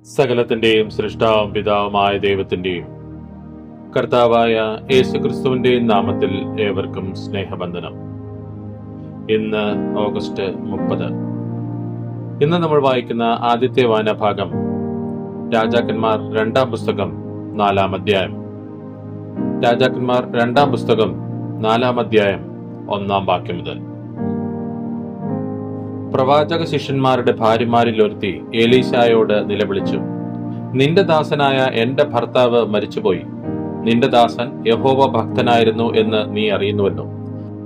സകലത്തിന്റെയും സൃഷ്ടാവും പിതാവുമായ ദൈവത്തിന്റെയും കർത്താവായ യേശുക്രിസ്തുവിന്റെയും നാമത്തിൽ ഏവർക്കും സ്നേഹവന്ദനം. ഇന്ന് ഓഗസ്റ്റ് 30. ഇന്ന് നമ്മൾ വായിക്കുന്ന ആദ്യത്തെ വായനാഭാഗം രാജാക്കന്മാർ 2-ാം പുസ്തകം 4-ാം അധ്യായം. രാജാക്കന്മാർ 2-ാം പുസ്തകം 4-ാം അധ്യായം 1-ാം വാക്യം മുതൽ. പ്രവാചക ശിഷ്യന്മാരുടെ ഭാര്യമാരിൽ ഒരുത്തി എലീശായോട് നിലവിളിച്ചു, നിന്റെ ദാസനായ എന്റെ ഭർത്താവ് മരിച്ചുപോയി. നിന്റെ ദാസൻ യഹോവ ഭക്തനായിരുന്നു എന്ന് നീ അറിയുന്നുവല്ലോ.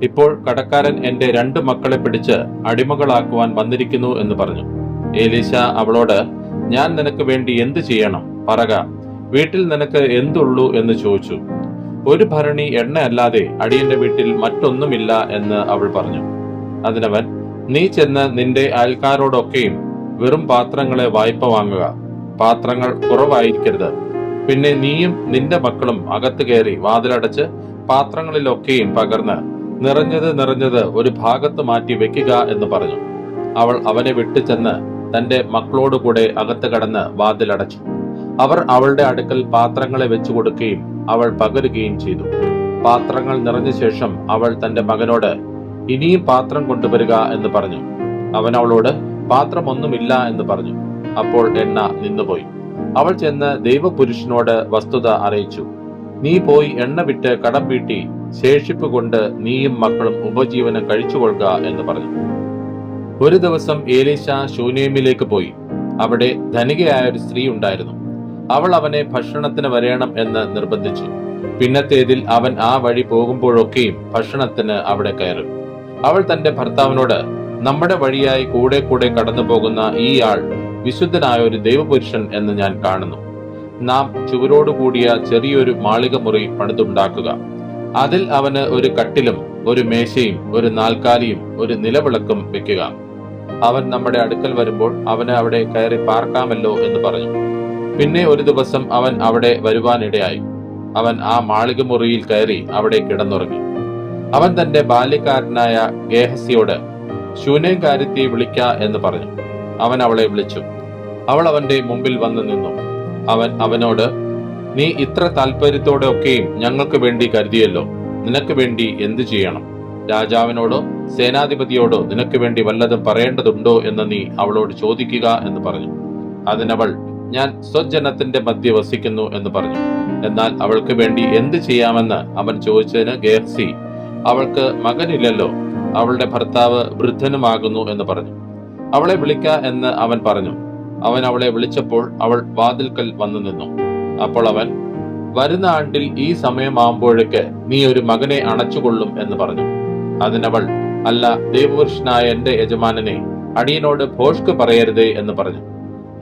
ഇപ്പോൾ കടക്കാരൻ എന്റെ 2 മക്കളെ പിടിച്ച് അടിമകളാക്കുവാൻ വന്നിരിക്കുന്നു എന്ന് പറഞ്ഞു. എലീശ അവളോട്, ഞാൻ നിനക്ക് വേണ്ടി എന്ത് ചെയ്യണം പറക, വീട്ടിൽ നിനക്ക് എന്തുള്ളൂ എന്ന് ചോദിച്ചു. 1 ഭരണി എണ്ണ അല്ലാതെ അടിയന്റെ വീട്ടിൽ മറ്റൊന്നുമില്ല എന്ന് അവൾ പറഞ്ഞു. അതിനവൻ, നീ ചെന്ന് നിന്റെ അയൽക്കാരോടൊക്കെയും വെറും പാത്രങ്ങളെ വായ്പ വാങ്ങുക, പാത്രങ്ങൾ കുറവായിരിക്കരുത്. പിന്നെ നീയും നിന്റെ മക്കളും അകത്ത് കയറി വാതിലടച്ച് പാത്രങ്ങളിലൊക്കെയും പകർന്ന് നിറഞ്ഞത് ഒരു ഭാഗത്ത് മാറ്റി വെക്കുക എന്ന് പറഞ്ഞു. അവൾ അവനെ വിട്ടു ചെന്ന് തന്റെ മക്കളോടുകൂടെ അകത്ത് കടന്ന് വാതിലടച്ചു. അവർ അവളുടെ അടുക്കൽ പാത്രങ്ങളെ വെച്ചു കൊടുക്കുകയും അവൾ പകരുകയും ചെയ്തു. പാത്രങ്ങൾ നിറഞ്ഞ ശേഷം അവൾ തന്റെ മകനോട്, ഇനിയും പാത്രം കൊണ്ടുവരിക എന്ന് പറഞ്ഞു. അവൻ അവളോട്, പാത്രമൊന്നുമില്ല എന്ന് പറഞ്ഞു. അപ്പോൾ എണ്ണ നിന്നുപോയി. അവൾ ചെന്ന് ദൈവപുരുഷനോട് വസ്തുത അറിയിച്ചു. നീ പോയി എണ്ണ വിറ്റ് കടം വീട്ടി ശേഷിപ്പ് കൊണ്ട് നീയും മക്കളും ഉപജീവനം കഴിച്ചുകൊള്ളുക എന്ന് പറഞ്ഞു. ഒരു ദിവസം എലീശ ശൂനേമിലേക്ക് പോയി. അവിടെ ധനികയായ ഒരു സ്ത്രീ ഉണ്ടായിരുന്നു. അവൾ അവനെ ഭക്ഷണത്തിന് വരേണം എന്ന് നിർബന്ധിച്ചു. പിന്നത്തേതിൽ അവൻ ആ വഴി പോകുമ്പോഴൊക്കെയും ഭക്ഷണത്തിന് അവിടെ കയറും. അവൾ തന്റെ ഭർത്താവിനോട്, നമ്മുടെ വഴിയായി കൂടെ കൂടെ കടന്നു പോകുന്ന ഈ ആൾ വിശുദ്ധനായ ഒരു ദൈവപുരുഷൻ എന്ന് ഞാൻ കാണുന്നു. നാം ചുവരോടുകൂടിയ ചെറിയൊരു മാളിക മുറി പണിതുണ്ടാക്കുക. അതിൽ അവന് ഒരു കട്ടിലും ഒരു മേശയും ഒരു നാൽക്കാലിയും ഒരു നിലവിളക്കും വെക്കുക. അവൻ നമ്മുടെ അടുക്കൽ വരുമ്പോൾ അവന് അവിടെ കയറി പാർക്കാമല്ലോ എന്ന് പറഞ്ഞു. പിന്നെ ഒരു ദിവസം അവൻ അവിടെ വരുവാനിടയായി. അവൻ ആ മാളിക മുറിയിൽ കയറി അവിടെ കിടന്നുറങ്ങി. അവൻ തന്റെ ബാല്യക്കാരനായ ഗേഹസിയോട്, ശൂനേംകാരത്തിയെ വിളിക്ക എന്ന് പറഞ്ഞു. അവൻ അവളെ വിളിച്ചു. അവൾ അവന്റെ മുമ്പിൽ വന്നു നിന്നു. അവൻ അവനോട്, നീ ഇത്ര താല്പര്യത്തോടെ ഒക്കെയും ഞങ്ങൾക്ക് വേണ്ടി കരുതിയല്ലോ, നിനക്ക് വേണ്ടി എന്തു ചെയ്യണം? രാജാവിനോടോ സേനാധിപതിയോടോ നിനക്ക് വേണ്ടി വല്ലതും പറയേണ്ടതുണ്ടോ എന്ന് നീ അവളോട് ചോദിക്കുക എന്ന് പറഞ്ഞു. അതിനവൾ, ഞാൻ സ്വജനത്തിന്റെ മധ്യ വസിക്കുന്നു എന്ന് പറഞ്ഞു. എന്നാൽ അവൾക്ക് വേണ്ടി എന്ത് ചെയ്യാമെന്ന് അവൻ ചോദിച്ചതിന് ഗേഹസി, അവൾക്ക് മകനില്ലല്ലോ, അവളുടെ ഭർത്താവ് വൃദ്ധനുമാകുന്നു എന്ന് പറഞ്ഞു. അവളെ വിളിക്ക എന്ന് അവൻ പറഞ്ഞു. അവൻ അവളെ വിളിച്ചപ്പോൾ അവൾ വാതിൽക്കൽ വന്നു നിന്നു. അപ്പോൾ അവൻ, വരുന്ന ആണ്ടിൽ ഈ സമയമാകുമ്പോഴേക്ക് നീ ഒരു മകനെ അണച്ചുകൊള്ളും എന്ന് പറഞ്ഞു. അതിനവൾ, അല്ല, ദൈവപുരുഷനായ എന്റെ യജമാനനെ, അടിയനോട് ഭോഷ്ക് പറയരുതേ എന്ന് പറഞ്ഞു.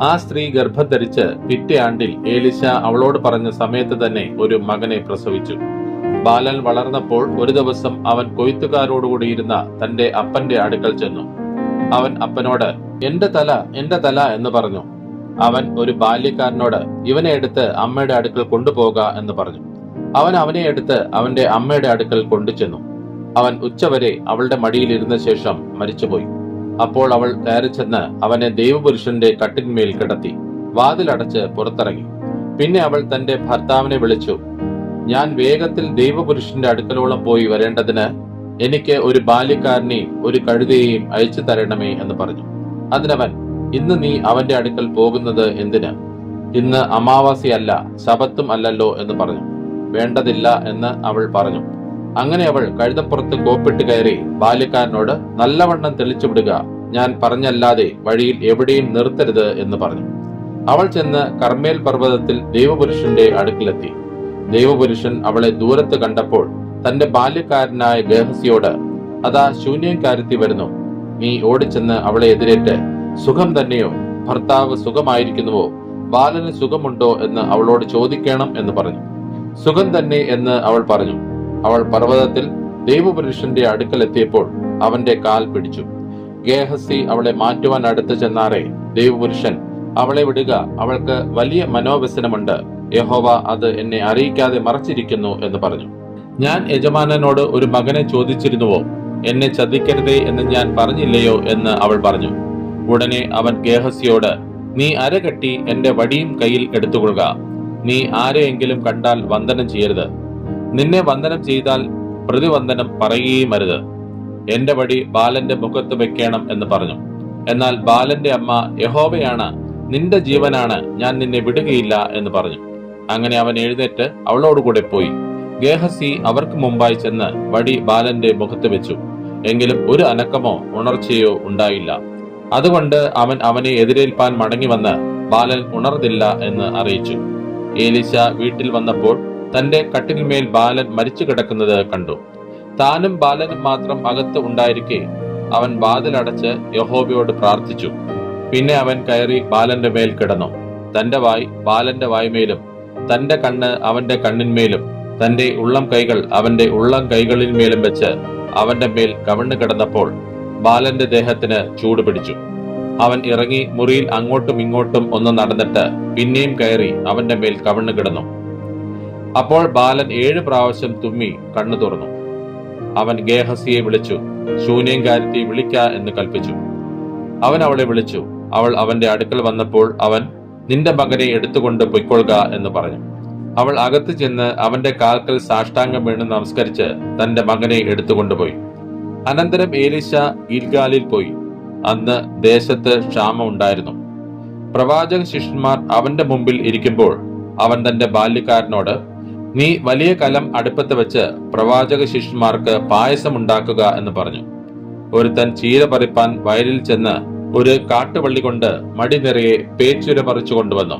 ആ സ്ത്രീ ഗർഭം ധരിച്ച് പിറ്റേ ആണ്ടിൽ എലീശ അവളോട് പറഞ്ഞ സമയത്ത് തന്നെ ഒരു മകനെ പ്രസവിച്ചു. ബാലൻ വളർന്നപ്പോൾ ഒരു ദിവസം അവൻ കൊയ്ത്തുകാരോടുകൂടി ഇരുന്ന തന്റെ അപ്പന്റെ അടുക്കൽ ചെന്നു. അവൻ അപ്പനോട്, എന്റെ തല എന്ന് പറഞ്ഞു. അവൻ ഒരു ബാല്യക്കാരനോട്, ഇവനെ എടുത്ത് അമ്മയുടെ അടുക്കൽ കൊണ്ടുപോക എന്ന് പറഞ്ഞു. അവൻ അവനെ എടുത്ത് അവന്റെ അമ്മയുടെ അടുക്കൽ കൊണ്ടുചെന്നു. അവൻ ഉച്ചവരെ അവളുടെ മടിയിൽ ഇരുന്ന ശേഷം മരിച്ചുപോയി. അപ്പോൾ അവൾ കയറി ചെന്ന് അവനെ ദൈവപുരുഷന്റെ കട്ടിന്മേൽ കിടത്തി വാതിലടച്ച് പുറത്തിറങ്ങി. പിന്നെ അവൾ തന്റെ ഭർത്താവിനെ വിളിച്ചു, ഞാൻ വേഗത്തിൽ ദൈവപുരുഷന്റെ അടുക്കലോളം പോയി വരേണ്ടതിന് എനിക്ക് ഒരു ബാല്യക്കാരനെയും ഒരു കഴുതയെയും അയച്ചു തരണമേ എന്ന് പറഞ്ഞു. അതിനവൻ, ഇന്ന് നീ അവന്റെ അടുക്കൽ പോകുന്നത് എന്തിന്? ഇന്ന് അമാവാസിയല്ല, ശബത്തും അല്ലല്ലോ എന്ന് പറഞ്ഞു. വേണ്ടതില്ല എന്ന് അവൾ പറഞ്ഞു. അങ്ങനെ അവൾ കഴുതപ്പുറത്ത് കോപ്പിട്ട് കയറി ബാല്യക്കാരനോട്, നല്ലവണ്ണം തെളിച്ചു വിടുക, ഞാൻ പറഞ്ഞല്ലാതെ വഴിയിൽ എവിടെയും നിർത്തരുത് എന്ന് പറഞ്ഞു. അവൾ ചെന്ന് കർമ്മേൽ പർവ്വതത്തിൽ ദൈവപുരുഷന്റെ അടുക്കിലെത്തി. ദൈവപുരുഷൻ അവളെ ദൂരത്ത് കണ്ടപ്പോൾ തന്റെ ബാല്യക്കാരനായ ഗേഹസിയോട്, അതാ ശൂന്യംകാരത്തി വരുന്നു, നീ ഓടിച്ചെന്ന് അവളെ എതിരേറ്റ്, സുഖം തന്നെയോ, ഭർത്താവ് സുഖമായിരിക്കുന്നുവോ, ബാലന് സുഖമുണ്ടോ എന്ന് അവളോട് ചോദിക്കണം എന്ന് പറഞ്ഞു. സുഖം തന്നെ എന്ന് അവൾ പറഞ്ഞു. അവൾ പർവ്വതത്തിൽ ദൈവപുരുഷന്റെ അടുക്കലെത്തിയപ്പോൾ അവന്റെ കാൽ പിടിച്ചു. ഗേഹസി അവളെ മാറ്റുവാൻ അടുത്ത് ചെന്നാറേ ദൈവപുരുഷൻ, അവളെ വിടുക, അവൾക്ക് വലിയ മനോവ്യസനമുണ്ട്, യഹോവ അത് എന്നെ അറിയിക്കാതെ മറച്ചിരിക്കുന്നു എന്ന് പറഞ്ഞു. ഞാൻ യജമാനനോട് ഒരു മകനെ ചോദിച്ചിരുന്നുവോ, എന്നെ ചതിക്കരുതേ എന്ന് ഞാൻ പറഞ്ഞില്ലയോ എന്ന് അവൾ പറഞ്ഞു. ഉടനെ അവൻ ഗേഹസിയോട്, നീ അരകെട്ടി എന്റെ വടിയും കയ്യിൽ എടുത്തുകൊള്ളുക. നീ ആരെയെങ്കിലും കണ്ടാൽ വന്ദനം ചെയ്യരുത്. നിന്നെ വന്ദനം ചെയ്താൽ പ്രതിവന്ദനം പറയുകയും അരുത്. എന്റെ വടി ബാലന്റെ മുഖത്ത് വെക്കണം എന്ന് പറഞ്ഞു. എന്നാൽ ബാലന്റെ അമ്മ, യഹോവയാണ്, നിന്റെ ജീവനാണ്, ഞാൻ നിന്നെ വിടുകയില്ല എന്ന് പറഞ്ഞു. അങ്ങനെ അവൻ എഴുന്നേറ്റ് അവളോടുകൂടെ പോയി. ഗേഹസി അവർക്ക് മുമ്പായി ചെന്ന് വടി ബാലന്റെ മുഖത്ത് വെച്ചു. എങ്കിലും ഒരു അനക്കമോ ഉണർച്ചയോ ഉണ്ടായില്ല. അതുകൊണ്ട് അവൻ അവനെ എതിരേൽപ്പാൻ മടങ്ങി വന്ന് ബാലൻ ഉണർന്നില്ല എന്ന് അറിയിച്ചു. ഏലീശ വീട്ടിൽ വന്നപ്പോൾ തന്റെ കട്ടിലിന്മേൽ ബാലൻ മരിച്ചു കിടക്കുന്നത് കണ്ടു. താനും ബാലനും മാത്രം അകത്ത് ഉണ്ടായിരിക്കെ അവൻ വാതിലടച്ച് യഹോവയോട് പ്രാർത്ഥിച്ചു. പിന്നെ അവൻ കയറി ബാലന്റെ മേൽ കിടന്നു. തന്റെ വായ് ബാലന്റെ വായ്മേലും തന്റെ കണ്ണ് അവന്റെ കണ്ണിന്മേലും തന്റെ ഉള്ളം കൈകൾ അവന്റെ ഉള്ളം കൈകളിന്മേലും വെച്ച് അവന്റെ മേൽ കവിണ്ണു കിടന്നപ്പോൾ ബാലന്റെ ദേഹത്തിന് ചൂട് പിടിച്ചു. അവൻ ഇറങ്ങി മുറിയിൽ അങ്ങോട്ടും ഇങ്ങോട്ടും ഒന്ന് നടന്നിട്ട് പിന്നെയും കയറി അവന്റെ മേൽ കവിണ്ണു കിടന്നു. അപ്പോൾ ബാലൻ 7 പ്രാവശ്യം തുമ്മി കണ്ണു തുറന്നു. അവൻ ഗേഹസിയെ വിളിച്ചു, ശൂന്യംകാരത്തെ വിളിക്ക എന്ന് കൽപ്പിച്ചു. അവൻ അവളെ വിളിച്ചു. അവൾ അവന്റെ അടുക്കൽ വന്നപ്പോൾ അവൻ, നിന്റെ മകനെ എടുത്തുകൊണ്ട് പൊയ്ക്കൊള്ളുക എന്ന് പറഞ്ഞു. അവൾ അകത്ത് ചെന്ന് അവന്റെ കാൽക്കൽ സാഷ്ടാംഗം വീണ് നമസ്കരിച്ച് തന്റെ മകനെ എടുത്തുകൊണ്ടുപോയി. അനന്തരം ഏലീശ ഗിൽഗാലിൽ പോയി. അന്ന് ദേശത്ത് ക്ഷാമം ഉണ്ടായിരുന്നു. പ്രവാചക ശിഷ്യന്മാർ അവന്റെ മുമ്പിൽ ഇരിക്കുമ്പോൾ അവൻ തന്റെ ബാല്യക്കാരനോട്, നീ വലിയ കലം അടുപ്പത്ത് വെച്ച് പ്രവാചക ശിഷ്യന്മാർക്ക് പായസം ഉണ്ടാക്കുക എന്ന് പറഞ്ഞു. ഒരുത്തൻ ചീര പറിപ്പാൻ വയലിൽ ചെന്ന് ഒരു കാട്ടുവള്ളി കൊണ്ട് മടി നിറയെ പേച്ചുര പറിച്ചു കൊണ്ടുവന്നു.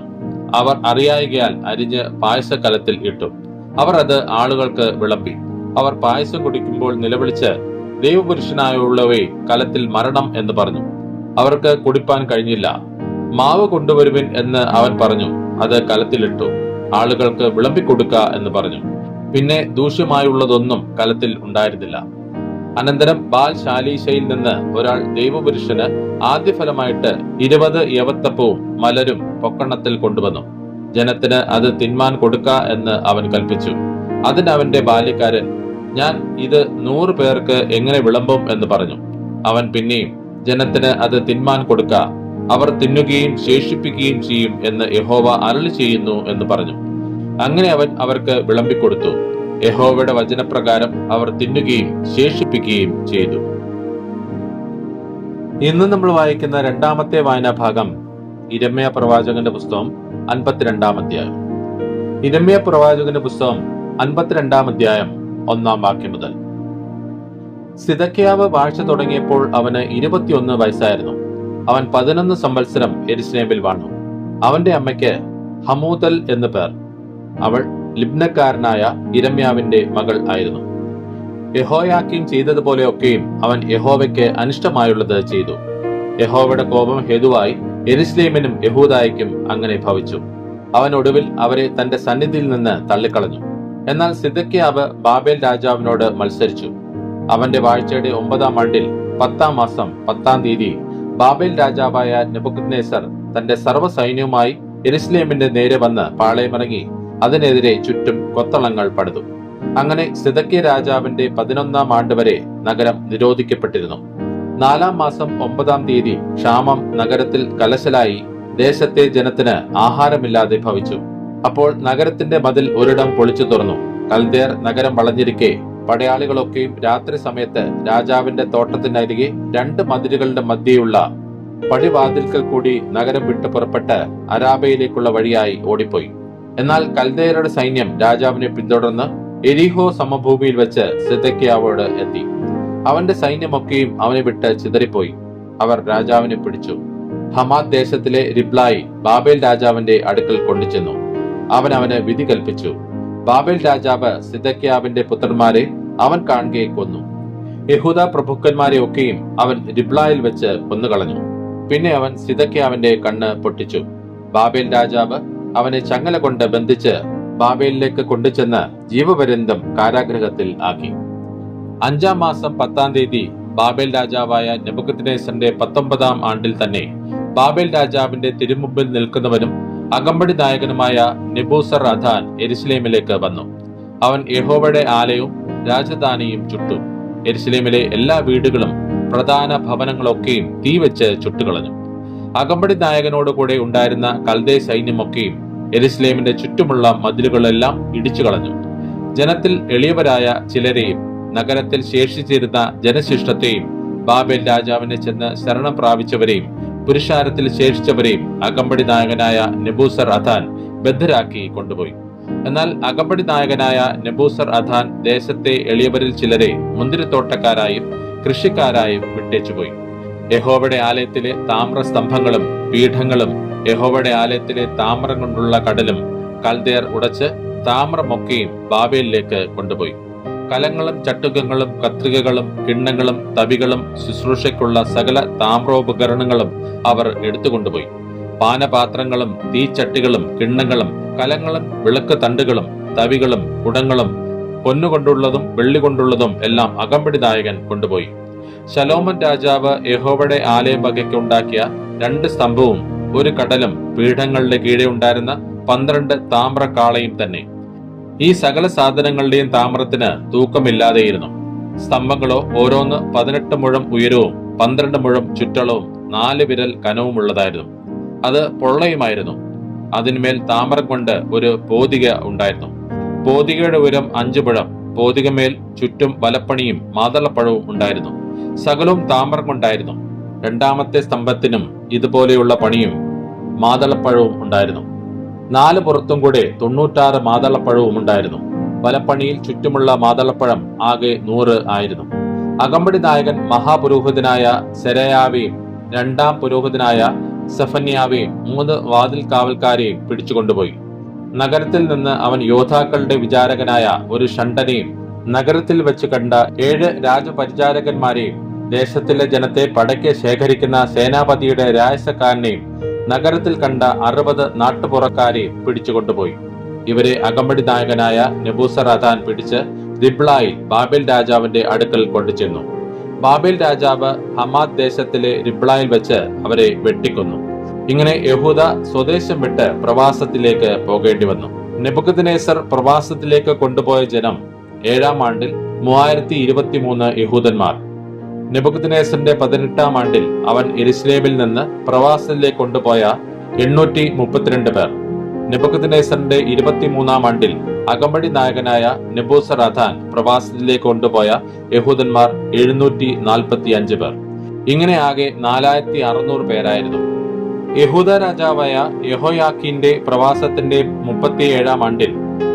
അവർ അറിയായികയാൽ അരിഞ്ഞ് പായസക്കലത്തിൽ ഇട്ടു. അവർ അത് ആളുകൾക്ക് വിളമ്പി. അവർ പായസം കുടിക്കുമ്പോൾ നിലവിളിച്ച്, ദൈവപുരുഷനായുള്ളവേ, കലത്തിൽ മരണം എന്ന് പറഞ്ഞു. അവർക്ക് കുടിപ്പാൻ കഴിഞ്ഞില്ല. മാവ് കൊണ്ടുവരുവിൻ എന്ന് അവൻ പറഞ്ഞു. അത് കലത്തിലിട്ടു. ആളുകൾക്ക് വിളമ്പിക്കൊടുക്ക എന്ന് പറഞ്ഞു. പിന്നെ ദൂഷ്യമായുള്ളതൊന്നും കലത്തിൽ ഉണ്ടായിരുന്നില്ല. അനന്തരം ബാൽ ശാലീശയിൽ നിന്ന് ഒരാൾ ദൈവപുരുഷന് ആദ്യഫലമായിട്ട് 20 യവത്തപ്പവും മലരും പൊക്കണത്തിൽ കൊണ്ടുവന്നു. ജനത്തിന് അത് തിന്മാൻ കൊടുക്ക എന്ന് അവൻ കൽപ്പിച്ചു. അതിന് അവന്റെ ബാല്യക്കാരൻ, ഞാൻ ഇത് 100 പേർക്ക് എങ്ങനെ വിളമ്പും എന്ന് പറഞ്ഞു. അവൻ പിന്നെയും, ജനത്തിന് അത് തിന്മാൻ കൊടുക്ക, അവർ തിന്നുകയും ശേഷിപ്പിക്കുകയും ചെയ്യും എന്ന് യഹോവ അരുളി ചെയ്യുന്നു എന്ന് പറഞ്ഞു. അങ്ങനെ അവൻ അവർക്ക് വിളമ്പിക്കൊടുത്തു. യഹോവയുടെ വചനപ്രകാരം അവർ തിന്നുകയും ശേഷിപ്പിക്കുകയും ചെയ്തു. ഇന്ന് നമ്മൾ വായിക്കുന്ന രണ്ടാമത്തെ വായനാ ഭാഗം യിരെമ്യാ പ്രവാചകന്റെ പുസ്തകം 52-ാം അധ്യായം. യിരെമ്യാ പ്രവാചകന്റെ പുസ്തകം 52-ാം അധ്യായം 1-ാം വാക്യം മുതൽ. സിദക്കിയാവ് വാഴ്ച തുടങ്ങിയപ്പോൾ അവന് 21 വയസ്സായിരുന്നു. അവൻ 11 സംവത്സരം യെരുശലേമിൽ വാണു. അവന്റെ അമ്മയ്ക്ക് ഹമൂതൽ എന്ന് പേർ. അവൾ ലിബ്നക്കാരനായ യിരെമ്യാവിന്റെ മകൾ ആയിരുന്നു. യഹോയാക്കീം ചെയ്തതുപോലെയൊക്കെയും അവൻ യഹോവയ്ക്ക് അനിഷ്ടമായുള്ളത് ചെയ്തു. യഹോവയുടെ കോപം ഹേതുവായി യെരുശലേമിനും യഹൂദായ്ക്കും അങ്ങനെ ഭവിച്ചു. അവൻ ഒടുവിൽ അവരെ തന്റെ സന്നിധിയിൽ നിന്ന് തള്ളിക്കളഞ്ഞു. എന്നാൽ സിദക്കിയാവ് ബാബേൽ രാജാവിനോട് മത്സരിച്ചു. അവന്റെ വാഴ്ചയുടെ 9-ാം ആണ്ടിൽ 10-ാം മാസം 10-ാം തീയതി ബാബേൽ രാജാവായ നെബൂഖദ്നേസർ തന്റെ സർവ്വസൈന്യവുമായി യെരുശലേമിന്റെ നേരെ വന്ന് പാളയമിറങ്ങി അതിനെതിരെ ചുറ്റും കൊത്തളങ്ങൾ പണിതു. അങ്ങനെ സിദക്കിയ രാജാവിന്റെ 11-ാം ആണ്ട് വരെ നഗരം നിരോധിക്കപ്പെട്ടിരുന്നു. 4-ാം മാസം 9-ാം തീയതി ക്ഷാമം നഗരത്തിൽ കലശലായി ദേശത്തെ ജനത്തിന് ആഹാരമില്ലാതെ ഭവിച്ചു. അപ്പോൾ നഗരത്തിന്റെ മതിൽ ഒരിടം പൊളിച്ചു തുറന്നു. കൽദേർ നഗരം വളഞ്ഞിരിക്കെ പടയാളികളൊക്കെയും രാത്രി സമയത്ത് രാജാവിന്റെ തോട്ടത്തിനരികെ 2 മതിലുകളുടെ മധ്യയുള്ള പടിവാതിൽക്കൽ കൂടി നഗരം വിട്ടു പുറപ്പെട്ട് അരാബയിലേക്കുള്ള വഴിയായി ഓടിപ്പോയി. എന്നാൽ കൽദേയരുടെ സൈന്യം രാജാവിനെ പിന്തുടർന്ന് എരിഹോ സമഭൂമിയിൽ വെച്ച് സിദക്കിയാവോട് എത്തി. അവന്റെ സൈന്യമൊക്കെയും അവനെ വിട്ട് ചിതറിപ്പോയി. അവർ രാജാവിനെ പിടിച്ചു. ഹമാത്ത് ദേശത്തിലെ റിബ്ലായി ബാബേൽ രാജാവിന്റെ അടുക്കൽ കൊണ്ടുചെന്നു. അവൻ അവന് വിധി കൽപ്പിച്ചു. ബാബേൽ രാജാവ് സിദക്കിയാവിന്റെ പുത്രന്മാരെ അവൻ കാണുകയെ കൊന്നു. യഹൂദ പ്രഭുക്കന്മാരെ ഒക്കെയും അവൻ റിബ്ലായിൽ വെച്ച് കൊന്നുകളഞ്ഞു. പിന്നെ അവൻ സിദക്കിയാവിന്റെ കണ്ണ് പൊട്ടിച്ചു. ബാബേൽ രാജാവ് അവനെ ചങ്ങല കൊണ്ട് ബന്ധിച്ച് ബാബേലിലേക്ക് കൊണ്ടുചെന്ന് ജീവപര്യന്തം കാരാഗൃഹത്തിൽ ആക്കി. 5-ാം മാസം 10-ാം തീയതി ബാബേൽ രാജാവായ നെബൂഖദ്നേസറിന്റെ 19-ാം ആണ്ടിൽ തന്നെ ബാബേൽ രാജാവിന്റെ തിരുമുമ്പിൽ നിൽക്കുന്നവനും അകമ്പടി നായകനുമായ നെബൂസർഅദാൻ യെരുശലേമിലേക്ക് വന്നു. അവൻ യഹോവയുടെ ആലയവും രാജധാനിയും ചുട്ടു. യെരുശലേമിലെ എല്ലാ വീടുകളും പ്രധാന ഭവനങ്ങളൊക്കെയും തീവെച്ച് ചുട്ടുകളഞ്ഞു. അകമ്പടി നായകനോടുകൂടെ ഉണ്ടായിരുന്ന കൽദേ സൈന്യമൊക്കെയും യെരുശലേമിന്റെ ചുറ്റുമുള്ള മതിലുകളെല്ലാം ഇടിച്ചു കളഞ്ഞു. ജനത്തിൽ എളിയവരായ ചിലരെയും നഗരത്തിൽ ശേഷിച്ചിരുന്ന ജനശിഷ്ടത്തെയും ബാബേൽ രാജാവിനെ ചെന്ന് ശരണം പ്രാപിച്ചവരെയും പുരുഷാരത്തിൽ ശേഷിച്ചവരെയും അകമ്പടി നായകനായ നെബൂസർ അദാൻ ബദ്ധരാക്കി കൊണ്ടുപോയി. എന്നാൽ അകമ്പടി നായകനായ നെബൂസർ അദാൻ ദേശത്തെ എളിയവരിൽ ചിലരെ മുന്തിരിത്തോട്ടക്കാരായും കൃഷിക്കാരായും വിട്ടേച്ചുപോയി. യഹോവയുടെ ആലയത്തിലെ താമ്ര സ്തംഭങ്ങളും പീഠങ്ങളും യഹോവയുടെ ആലയത്തിലെ താമ്രം കൊണ്ടുള്ള കടലും കൽദേർ ഉടച്ച് താമ്രമൊക്കെയും ബാബേലിലേക്ക് കൊണ്ടുപോയി. കലങ്ങളും ചട്ടുകങ്ങളും കത്രികകളും കിണ്ണങ്ങളും തവികളും ശുശ്രൂഷയ്ക്കുള്ള സകല താമ്രോപകരണങ്ങളും അവർ എടുത്തുകൊണ്ടുപോയി. പാനപാത്രങ്ങളും തീച്ചട്ടികളും കിണ്ണങ്ങളും കലങ്ങളും വിളക്ക് തണ്ടുകളും തവികളും കുടങ്ങളും പൊന്നുകൊണ്ടുള്ളതും വെള്ളി കൊണ്ടുള്ളതും എല്ലാം അകമ്പടി നായകൻ കൊണ്ടുപോയി. ശലോമൻ രാജാവ് യഹോവയുടെ ആലയം വകയ്ക്ക് ഉണ്ടാക്കിയ 2 സ്തംഭവും 1 കടലും പീഠങ്ങളുടെ കീഴെ ഉണ്ടായിരുന്ന 12 താമ്രക്കാളയും തന്നെ. ഈ സകല സാധനങ്ങളുടെയും താമ്രത്തിന് തൂക്കമില്ലാതെയിരുന്നു. സ്തംഭങ്ങളോ ഓരോന്ന് 18 മുഴം ഉയരവും 12 മുഴം ചുറ്റളവും 4 വിരൽ കനവുമുള്ളതായിരുന്നു. അത് പൊള്ളയുമായിരുന്നു. അതിന്മേൽ താമ്രം കൊണ്ട് ഒരു പോതിക ഉണ്ടായിരുന്നു. പോതികയുടെ ഉയരം 5 മുഴം. പോതികമേൽ ചുറ്റും വലപ്പണിയും മാതളപ്പഴവും ഉണ്ടായിരുന്നു. സകലവും താമ്രം കൊണ്ടായിരുന്നു. 2ാമത്തെ സ്തംഭത്തിനും ഇതുപോലെയുള്ള പണിയും മാതളപ്പഴവും ഉണ്ടായിരുന്നു. 4 പുറത്തും കൂടെ 96 മാതളപ്പഴവും ഉണ്ടായിരുന്നു. വലപ്പണിയിൽ ചുറ്റുമുള്ള മാതളപ്പഴം ആകെ 100 ആയിരുന്നു. അകമ്പടി നായകൻ മഹാപുരോഹിതനായ സെരായാവെയും 2ാം പുരോഹിതനായ സെഫന്യാവെയും 3 വാതിൽ കാവൽക്കാരെയും പിടിച്ചുകൊണ്ടുപോയി. നഗരത്തിൽ നിന്ന് അവൻ യോദ്ധാക്കളുടെ വിചാരകനായ ഒരു ഷണ്ഡനെയും നഗരത്തിൽ വെച്ച് കണ്ട 7 രാജപരിചാരകന്മാരെയും ദേശത്തിലെ ജനത്തെ പടയ്ക്ക് ശേഖരിക്കുന്ന സേനാപതിയുടെ രായസക്കാരനെയും നഗരത്തിൽ കണ്ട 60 നാട്ടുപുറക്കാരെയും പിടിച്ചുകൊണ്ടുപോയി. ഇവരെ അകമ്പടി നായകനായ നെബൂസർ അദാൻ പിടിച്ച് റിബ്ലായിൽ ബാബേൽ രാജാവിന്റെ അടുക്കൽ കൊണ്ടുചെന്നു. ബാബേൽ രാജാവ് ഹമാദ് ദേശത്തിലെ റിബ്ലായിൽ വെച്ച് അവരെ വെട്ടിക്കൊന്നു. ഇങ്ങനെ യഹൂദ സ്വദേശം വിട്ട് പ്രവാസത്തിലേക്ക് പോകേണ്ടി വന്നു. നെബൂഖദ്നേസർ പ്രവാസത്തിലേക്ക് കൊണ്ടുപോയ ജനം 7ാം ആണ്ടിൽ 3023 യഹൂദന്മാർ. നെബൂഖദ്നേസറിന്റെ 18ാം ആണ്ടിൽ അവൻ യെരുശലേമിൽ നിന്ന് പ്രവാസത്തിലേക്ക് കൊണ്ടുപോയ 832 പേർ. നെബൂഖദ്നേസറിന്റെ 23ാം ആണ്ടിൽ അകമ്പടി നായകനായ നെബൂസർ അദാൻ പ്രവാസത്തിലേക്ക് കൊണ്ടുപോയ യഹൂദന്മാർ 745 പേർ. ഇങ്ങനെ ആകെ 4600 പേരായിരുന്നു. യഹൂദ രാജാവായ യെഹോയാക്കീന്റെ പ്രവാസത്തിന്റെ 37ാം ആണ്ടിൽ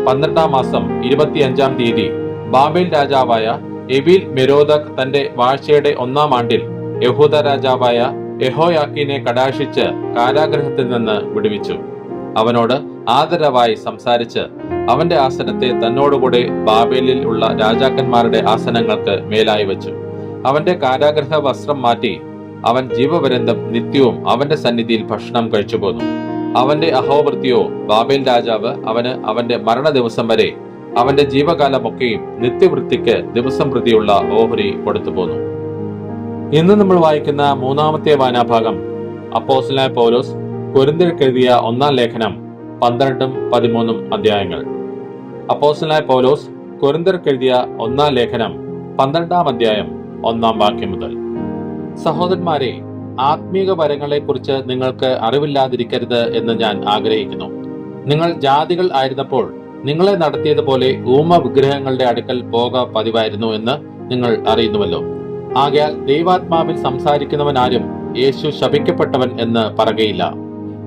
12ാം മാസം 25ാം തീയതി ബാബേൽ രാജാവായ എബീൽ മെരോദക് തന്റെ വാഴ്ചയുടെ 1ാം ആണ്ടിൽ യഹൂദ രാജാവായ യെഹോയാക്കീനെ കടാക്ഷിച്ച് കാരാഗൃഹത്തിൽ നിന്ന് വിടുവിച്ചു. അവനോട് ആദരവായി സംസാരിച്ച് അവന്റെ ആസനത്തെ തന്നോടുകൂടെ ബാബേലിൽ ഉള്ള രാജാക്കന്മാരുടെ ആസനങ്ങൾക്ക് മേലായി വെച്ചു. അവന്റെ കാരാഗൃഹ വസ്ത്രം മാറ്റി അവൻ ജീവപര്യന്തം നിത്യവും അവന്റെ സന്നിധിയിൽ ഭക്ഷണം കഴിച്ചു പോന്നു. അവന്റെ അഹോവൃത്തിയോ ബാബേൽ രാജാവ് അവന് അവന്റെ മരണ ദിവസം വരെ അവന്റെ ജീവകാലമൊക്കെയും നിത്യവൃത്തിക്ക് ദിവസം പ്രതിയുള്ള ഓഹരി കൊടുത്തു പോന്നു. ഇന്ന് നമ്മൾ വായിക്കുന്ന 3ാമത്തെ വായനാഭാഗം അപ്പോസ്തലനായ പൗലോസ് കൊരിന്ത്യർക്ക് എഴുതിയ 1ാം ലേഖനം 12ഉം 13ഉം അധ്യായങ്ങൾ. അപ്പോസ്തലനായ പൗലോസ് കൊരിന്ത്യർക്ക് എഴുതിയ 1ാം ലേഖനം 12ാം അധ്യായം 1ാം വാക്യം മുതൽ. സഹോദരന്മാരെ, ആത്മീക വരങ്ങളെ കുറിച്ച് നിങ്ങൾക്ക് അറിവില്ലാതിരിക്കരുത് എന്ന് ഞാൻ ആഗ്രഹിക്കുന്നു. നിങ്ങൾ ജാതികൾ ആയിരുന്നപ്പോൾ നിങ്ങളെ നടത്തിയതുപോലെ ഊമ വിഗ്രഹങ്ങളുടെ അടുക്കൽ പോക പതിവായിരുന്നു എന്ന് നിങ്ങൾ അറിയുന്നുവല്ലോ. ആകയാൽ ദൈവാത്മാവിൽ സംസാരിക്കുന്നവനാരും യേശു ശപിക്കപ്പെട്ടവൻ എന്ന് പറയുകയില്ല.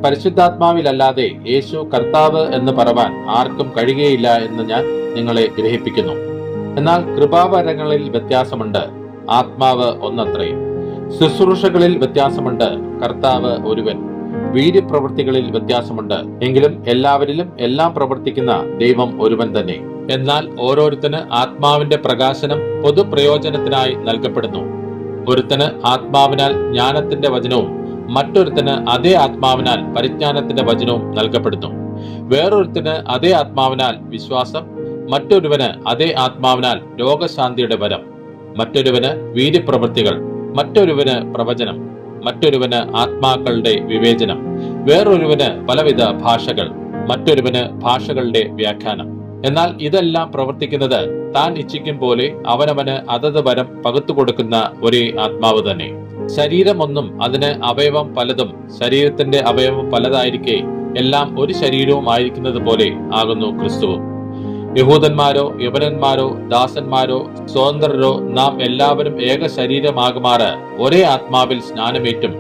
പരിശുദ്ധാത്മാവിലല്ലാതെ യേശു കർത്താവ് എന്ന് പറവാൻ ആർക്കും കഴിയുകയില്ല എന്ന് ഞാൻ നിങ്ങളെ ഗ്രഹിപ്പിക്കുന്നു. എന്നാൽ കൃപാവരങ്ങളിൽ വ്യത്യാസമുണ്ട്, ആത്മാവ് ഒന്നത്രേ. ശുശ്രൂഷകളിൽ വ്യത്യാസമുണ്ട്, കർത്താവ് ഒരുവൻ. വീര്യപ്രവൃത്തികളിൽ വ്യത്യാസമുണ്ട്, എങ്കിലും എല്ലാവരിലും എല്ലാം പ്രവർത്തിക്കുന്ന ദൈവം ഒരുവൻ തന്നെ. എന്നാൽ ഓരോരുത്തന് ആത്മാവിന്റെ പ്രകാശനം പൊതുപ്രയോജനത്തിനായി നൽകപ്പെടുന്നു. ഒരുത്തന് ആത്മാവിനാൽ ജ്ഞാനത്തിന്റെ വചനവും മറ്റൊരുത്തന് അതേ ആത്മാവിനാൽ പരിജ്ഞാനത്തിന്റെ വചനവും നൽകപ്പെടുന്നു. വേറൊരുത്തന് അതേ ആത്മാവിനാൽ വിശ്വാസം, മറ്റൊരുവന് അതേ ആത്മാവിനാൽ രോഗശാന്തിയുടെ വരം, മറ്റൊരുവന് വീര്യപ്രവൃത്തികൾ, മറ്റൊരുവന് പ്രവചനം, മറ്റൊരുവന് ആത്മാക്കളുടെ വിവേചനം, വേറൊരുവന് പലവിധ ഭാഷകൾ, മറ്റൊരുവന് ഭാഷകളുടെ വ്യാഖ്യാനം. എന്നാൽ ഇതെല്ലാം പ്രവർത്തിക്കുന്നത് താൻ ഇച്ഛിക്കും പോലെ അവനവന് അതത് വരം പകുത്തു കൊടുക്കുന്ന ഒരേ ആത്മാവ് തന്നെ. ശരീരമൊന്നും അതിന് അവയവം പലതും ശരീരത്തിന്റെ അവയവം പലതായിരിക്കെ എല്ലാം ഒരു ശരീരവും ആയിരിക്കുന്നത് പോലെ ആകുന്നു ക്രിസ്തുവും. യഹൂദന്മാരോ യവനന്മാരോ ദാസന്മാരോ സ്വതന്ത്രരോ നാം എല്ലാവരും ഏക ശരീരമാകുമാറ് ഒരേ ആത്മാവിൽ സ്നാനമേറ്റും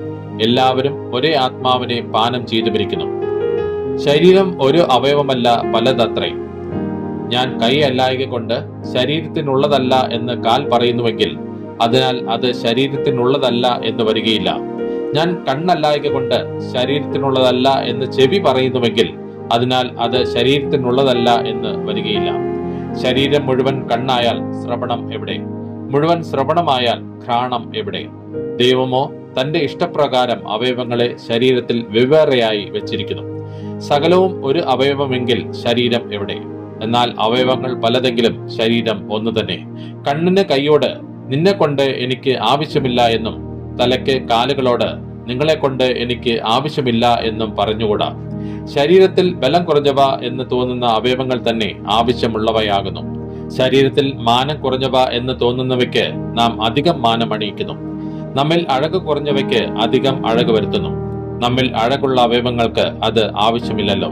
എല്ലാവരും ഒരേ ആത്മാവിനെ പാനം ചെയ്തുമിരിക്കുന്നു. ശരീരം ഒരു അവയവമല്ല പലതത്രേ. ഞാൻ കൈ അല്ലായക കൊണ്ട് ശരീരത്തിനുള്ളതല്ല എന്ന് കാൽ പറയുന്നുവെങ്കിൽ അതിനാൽ അത് ശരീരത്തിനുള്ളതല്ല എന്ന് വരികയില്ല. ഞാൻ കണ്ണല്ലായക കൊണ്ട് ശരീരത്തിനുള്ളതല്ല എന്ന് ചെവി പറയുന്നുവെങ്കിൽ അതിനാൽ അത് ശരീരത്തിനുള്ളതല്ല എന്ന് വരികയില്ല. ശരീരം മുഴുവൻ കണ്ണായാൽ ശ്രവണം എവിടെ? മുഴുവൻ ശ്രവണമായാൽ ഘ്രാണം എവിടെ? ദൈവമോ തന്റെ ഇഷ്ടപ്രകാരം അവയവങ്ങളെ ശരീരത്തിൽ വെവ്വേറെയായി വെച്ചിരിക്കുന്നു. സകലവും ഒരു അവയവമെങ്കിൽ ശരീരം എവിടെ? എന്നാൽ അവയവങ്ങൾ പലതെങ്കിലും ശരീരം ഒന്നു തന്നെ. കണ്ണിന് കൈയോട് നിന്നെ കൊണ്ട് എനിക്ക് ആവശ്യമില്ല എന്നും തലയ്ക്ക് കാലുകളോട് നിങ്ങളെ കൊണ്ട് എനിക്ക് ആവശ്യമില്ല എന്നും പറഞ്ഞുകൂടാ. ശരീരത്തിൽ ബലം കുറഞ്ഞവ എന്ന് തോന്നുന്ന അവയവങ്ങൾ തന്നെ ആവശ്യമുള്ളവയാകുന്നു. ശരീരത്തിൽ മാനം കുറഞ്ഞവ എന്ന് തോന്നുന്നവയ്ക്ക് നാം അധികം മാനം അണിയിക്കുന്നു. നമ്മിൽ അഴക് കുറഞ്ഞവയ്ക്ക് അധികം അഴക് വരുത്തുന്നു. നമ്മിൽ അഴകുള്ള അവയവങ്ങൾക്ക് അത് ആവശ്യമില്ലല്ലോ.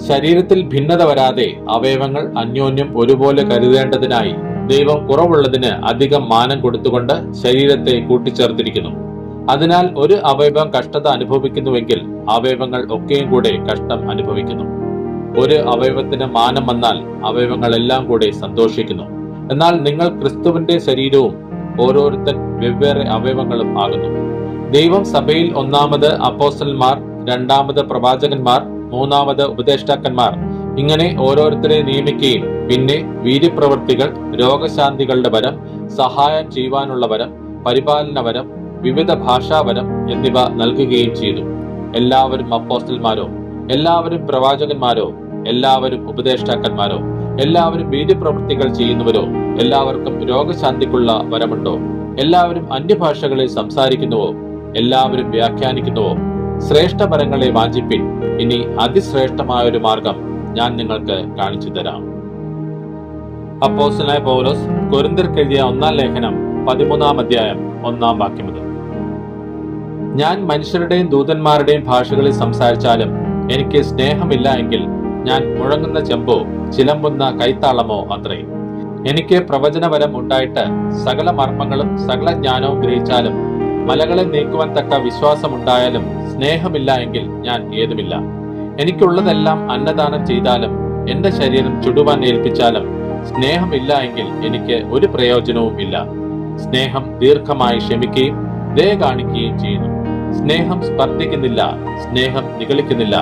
ശരീരത്തിൽ ഭിന്നത വരാതെ അവയവങ്ങൾ അന്യോന്യം ഒരുപോലെ കരുതേണ്ടതിനായി ദൈവം കുറവുള്ളതിന് അധികം മാനം കൊടുത്തുകൊണ്ട് ശരീരത്തെ കൂട്ടിച്ചേർത്തിരിക്കുന്നു. അതിനാൽ ഒരു അവയവം കഷ്ടത അനുഭവിക്കുന്നുവെങ്കിൽ അവയവങ്ങൾ ഒക്കെയും കൂടെ കഷ്ടം അനുഭവിക്കുന്നു. ഒരു അവയവത്തിന് മാനം വന്നാൽ അവയവങ്ങളെല്ലാം കൂടെ സന്തോഷിക്കുന്നു. എന്നാൽ നിങ്ങൾ ക്രിസ്തുവിന്റെ ശരീരവും ഓരോരുത്തൻ വെവ്വേറെ അവയവങ്ങളും ആകുന്നു. ദൈവം സഭയിൽ ഒന്നാമത് അപ്പോസ്തലന്മാർ, രണ്ടാമത് പ്രവാചകന്മാർ, മൂന്നാമത് ഉപദേഷ്ടാക്കന്മാർ ഇങ്ങനെ ഓരോരുത്തരെ നിയമിക്കുകയും പിന്നെ വീര്യപ്രവൃത്തികൾ, രോഗശാന്തികളുടെ വരം, സഹായം ചെയ്യുവാനുള്ള വരം, പരിപാലന വരം, വിവിധ ഭാഷാവരം എന്നിവ നൽകുകയും ചെയ്തു. എല്ലാവരും അപ്പോസ്തലന്മാരോ? എല്ലാവരും പ്രവാചകന്മാരോ? എല്ലാവരും ഉപദേഷ്ടാക്കന്മാരോ? എല്ലാവരും വീര്യപ്രവൃത്തികൾ ചെയ്യുന്നവരോ? എല്ലാവർക്കും രോഗശാന്തിക്കുള്ള വരമുണ്ടോ? എല്ലാവരും അന്യഭാഷകളിൽ സംസാരിക്കുന്നുവോ? എല്ലാവരും വ്യാഖ്യാനിക്കുന്നുവോ? ശ്രേഷ്ഠ വരങ്ങളെ വാഞ്ചിപ്പിൻ. ഇനി അതിശ്രേഷ്ഠമായ ഒരു മാർഗം ഞാൻ നിങ്ങൾക്ക് കാണിച്ചു തരാം. അപ്പോസ്തലനായ പൗലോസ് കൊരിന്ത്യർക്കെഴുതിയ 1-ാം ലേഖനം 13-ാം അധ്യായം 1-ാം വാക്യം മുതൽ. ഞാൻ മനുഷ്യരുടെയും ദൂതന്മാരുടെയും ഭാഷകളിൽ സംസാരിച്ചാലും എനിക്ക് സ്നേഹമില്ല എങ്കിൽ ഞാൻ മുഴങ്ങുന്ന ചെമ്പോ ചിലമ്പുന്ന കൈത്താളമോ അത്രേ. എനിക്ക് പ്രവചനവരം ഉണ്ടായിട്ട് സകല മർമ്മങ്ങളും സകല ജ്ഞാനവും ഗ്രഹിച്ചാലും മലകളെ നീക്കുവാൻ തക്ക വിശ്വാസമുണ്ടായാലും സ്നേഹമില്ല എങ്കിൽ ഞാൻ ഏതുമില്ല. എനിക്കുള്ളതെല്ലാം അന്നദാനം ചെയ്താലും എന്റെ ശരീരം ചുടുവാൻ ഏൽപ്പിച്ചാലും സ്നേഹമില്ല എങ്കിൽ എനിക്ക് ഒരു പ്രയോജനവും ഇല്ല. സ്നേഹം ദീർഘമായി ക്ഷമിക്കുകയും ദയ കാണിക്കുകയും ചെയ്യുന്നു. സ്നേഹം സ്പർദ്ധിക്കുന്നില്ല, സ്നേഹം നിഗളിക്കുന്നില്ല,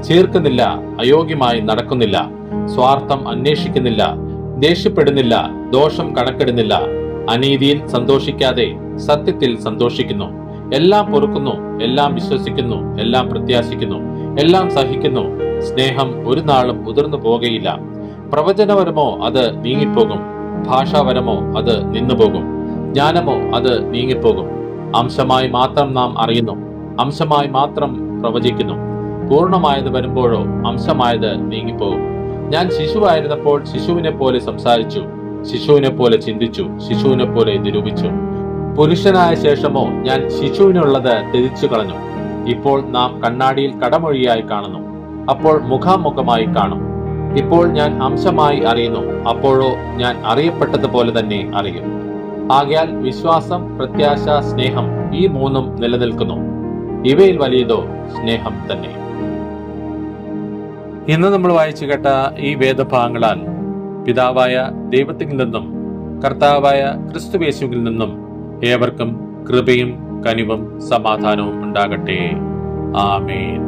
ചീർക്കുന്നില്ല, അയോഗ്യമായി നടക്കുന്നില്ല, സ്വാർത്ഥം അന്വേഷിക്കുന്നില്ല, ദേഷ്യപ്പെടുന്നില്ല, ദോഷം കണക്കിടുന്നില്ല, അനീതിയിൽ സന്തോഷിക്കാതെ സത്യത്തിൽ സന്തോഷിക്കുന്നു, എല്ലാം പൊറുക്കുന്നു, എല്ലാം വിശ്വസിക്കുന്നു, എല്ലാം പ്രത്യാശിക്കുന്നു, എല്ലാം സഹിക്കുന്നു. സ്നേഹം ഒരു നാളും ഉതിർന്നു പോകുകയില്ല. പ്രവചനപരമോ അത് നീങ്ങിപ്പോകും, ഭാഷാപരമോ അത് നിന്നുപോകും, ജ്ഞാനമോ അത് നീങ്ങിപ്പോകും. അംശമായി മാത്രം നാം അറിയുന്നു, അംശമായി മാത്രം പ്രവചിക്കുന്നു. പൂർണ്ണമായത് വരുമ്പോഴോ അംശമായത് നീങ്ങിപ്പോകും. ഞാൻ ശിശുവായിരുന്നപ്പോൾ ശിശുവിനെ പോലെ സംസാരിച്ചു, ശിശുവിനെ പോലെ ചിന്തിച്ചു, ശിശുവിനെ പോലെ നിരൂപിച്ചു. പുരുഷനായ ശേഷമോ ഞാൻ ശിശുവിനുള്ളത് ത്യജിച്ചു കളഞ്ഞു. ഇപ്പോൾ നാം കണ്ണാടിയിൽ കടമൊഴിയായി കാണുന്നു, അപ്പോൾ മുഖാമുഖമായി കാണും. ഇപ്പോൾ ഞാൻ അംശമായി അറിയുന്നു, അപ്പോഴോ ഞാൻ അറിയപ്പെട്ടതുപോലെ തന്നെ അറിയും. ആകയാൽ വിശ്വാസം, പ്രത്യാശ, സ്നേഹം ഈ മൂന്നും നിലനിൽക്കുന്നു. ഇവയിൽ വലിയതോ സ്നേഹം തന്നെ. ഇന്ന് നമ്മൾ വായിച്ചു കേട്ട ഈ വേദഭാഗങ്ങളാൽ പിതാവായ ദൈവത്തിൽ നിന്നും കർത്താവായ ക്രിസ്തുയേശുവിൽ നിന്നും ഏവർക്കും കൃപയും കനിവും സമാധാനവും ഉണ്ടാകട്ടെ. ആമേൻ.